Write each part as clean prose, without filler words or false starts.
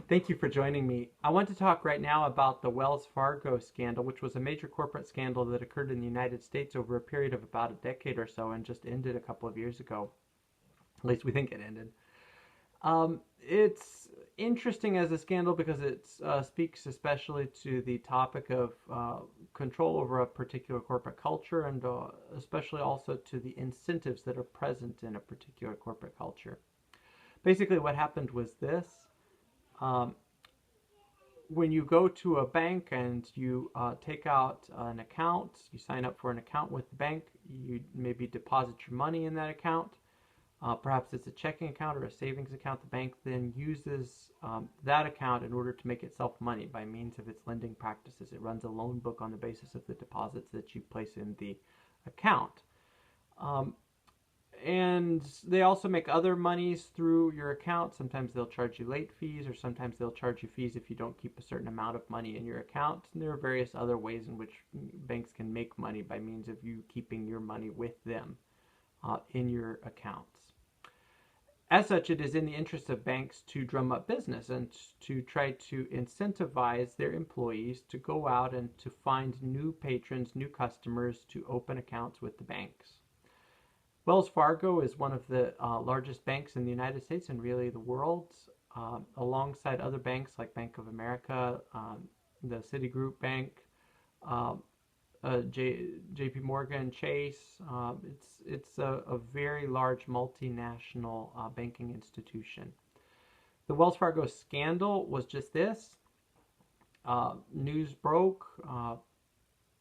Thank you for joining me. I want to talk right now about the Wells Fargo scandal, which was a major corporate scandal that occurred in the United States over a period of about a decade or so and just ended a couple of years ago. At least we think it ended. It's interesting as a scandal because it speaks especially to the topic of control over a particular corporate culture and especially also to the incentives that are present in a particular corporate culture. Basically, what happened was this. Um, when you go to a bank and you take out an account, you sign up for an account with the bank, you maybe deposit your money in that account. Perhaps it's a checking account or a savings account. The bank then uses that account in order to make itself money by means of its lending practices. It runs a loan book on the basis of the deposits that you place in the account. Um, and they also make other monies through your account. Sometimes they'll charge you late fees, or sometimes they'll charge you fees if you don't keep a certain amount of money in your account. And there are various other ways in which banks can make money by means of you keeping your money with them in your accounts. As such, it is in the interest of banks to drum up business and to try to incentivize their employees to go out and to find new patrons, new customers to open accounts with the banks. Wells Fargo is one of the largest banks in the United States and really the world, alongside other banks like Bank of America, the Citigroup Bank, um, JP Morgan, Chase. It's a very large multinational banking institution. The Wells Fargo scandal was just this. News broke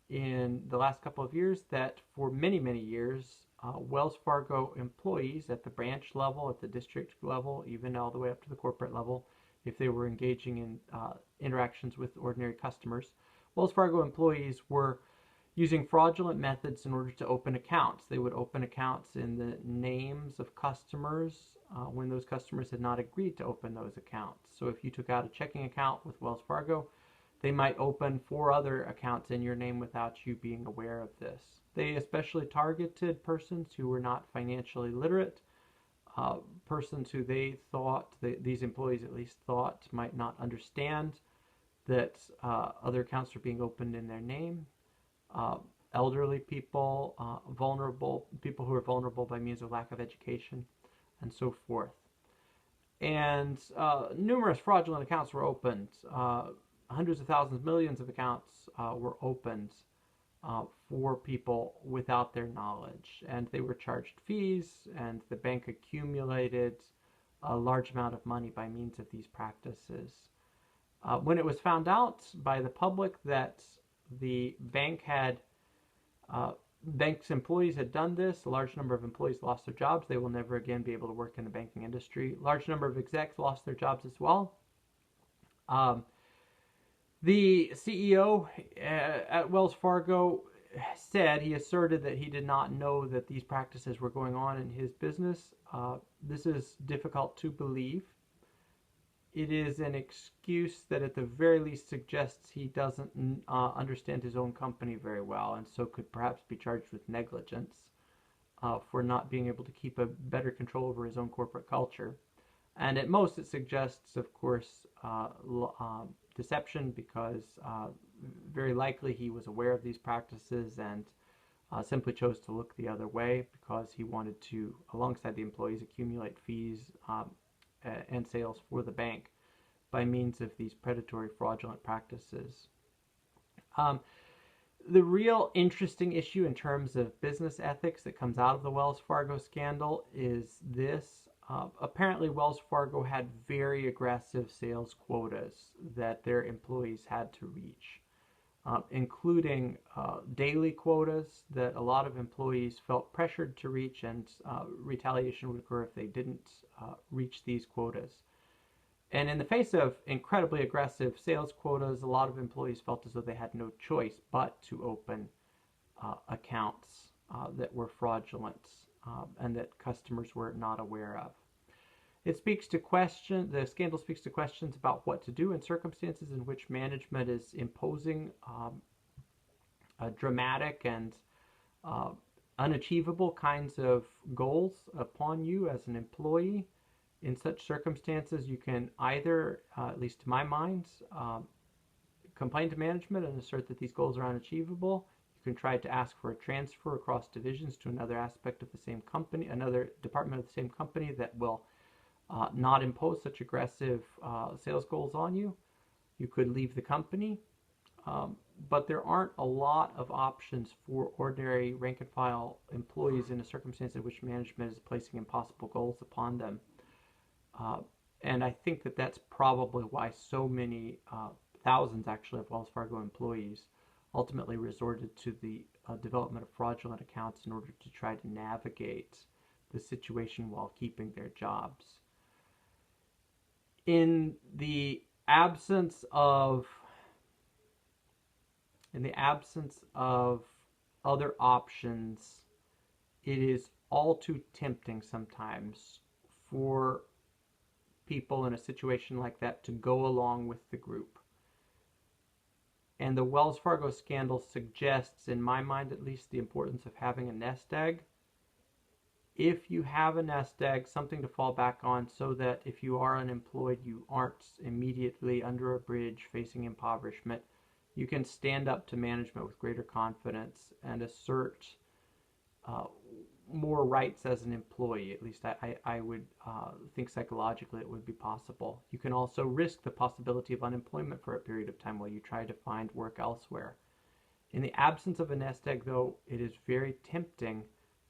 in the last couple of years that for many, many years, Wells Fargo employees at the branch level, at the district level, even all the way up to the corporate level, if they were engaging in interactions with ordinary customers, Wells Fargo employees were using fraudulent methods in order to open accounts. They would open accounts in the names of customers when those customers had not agreed to open those accounts. So if you took out a checking account with Wells Fargo, they might open 4 other accounts in your name without you being aware of this. They especially targeted persons who were not financially literate, persons who they thought, these employees at least thought, might not understand that other accounts were being opened in their name. Uh, Elderly people, vulnerable people who are vulnerable by means of lack of education, and so forth. And numerous fraudulent accounts were opened. Hundreds of thousands, millions of accounts were opened for people without their knowledge. And they were charged fees, and the bank accumulated a large amount of money by means of these practices. When it was found out by the public that the bank's employees had done this, a large number of employees lost their jobs. They will never again be able to work in the banking industry. A large number of execs lost their jobs as well. The CEO at Wells Fargo said, he asserted that he did not know that these practices were going on in his business. This is difficult to believe. It is an excuse that at the very least suggests he doesn't understand his own company very well, and so could perhaps be charged with negligence for not being able to keep a better control over his own corporate culture. And at most it suggests, of course, deception, because very likely he was aware of these practices and simply chose to look the other way because he wanted to, alongside the employees, accumulate fees and sales for the bank by means of these predatory fraudulent practices. The real interesting issue in terms of business ethics that comes out of the Wells Fargo scandal is this. Apparently Wells Fargo had very aggressive sales quotas that their employees had to reach, including daily quotas that a lot of employees felt pressured to reach, and retaliation would occur if they didn't reach these quotas. And in the face of incredibly aggressive sales quotas, a lot of employees felt as though they had no choice but to open accounts that were fraudulent and that customers were not aware of. The scandal speaks to questions about what to do in circumstances in which management is imposing dramatic and unachievable kinds of goals upon you as an employee. In such circumstances, you can either, at least to my mind, complain to management and assert that these goals are unachievable. You can try to ask for a transfer across divisions to another aspect of the same company, another department of the same company that will not impose such aggressive sales goals on you. You could leave the company, but there aren't a lot of options for ordinary rank and file employees in a circumstance in which management is placing impossible goals upon them. And I think that that's probably why so many, thousands actually, of Wells Fargo employees ultimately resorted to the development of fraudulent accounts in order to try to navigate the situation while keeping their jobs. In the absence of other options, it is all too tempting sometimes for people in a situation like that to go along with the group. And the Wells Fargo scandal suggests, in my mind at least, the importance of having a nest egg. If you have a nest egg, something to fall back on so that if you are unemployed, you aren't immediately under a bridge facing impoverishment, you can stand up to management with greater confidence and assert more rights as an employee. At least I would think psychologically it would be possible. You can also risk the possibility of unemployment for a period of time while you try to find work elsewhere. In the absence of a nest egg, though, it is very tempting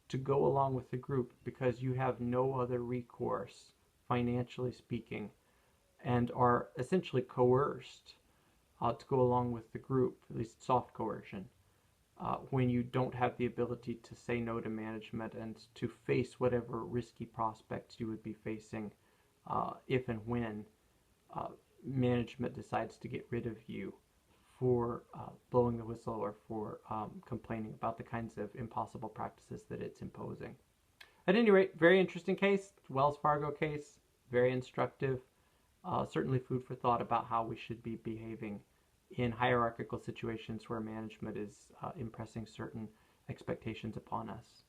to go along with the group because you have no other recourse, financially speaking, and are essentially coerced to go along with the group, at least soft coercion, when you don't have the ability to say no to management and to face whatever risky prospects you would be facing if and when management decides to get rid of you for blowing the whistle or for complaining about the kinds of impossible practices that it's imposing. At any rate, very interesting case, Wells Fargo case, very instructive, certainly food for thought about how we should be behaving in hierarchical situations where management is impressing certain expectations upon us.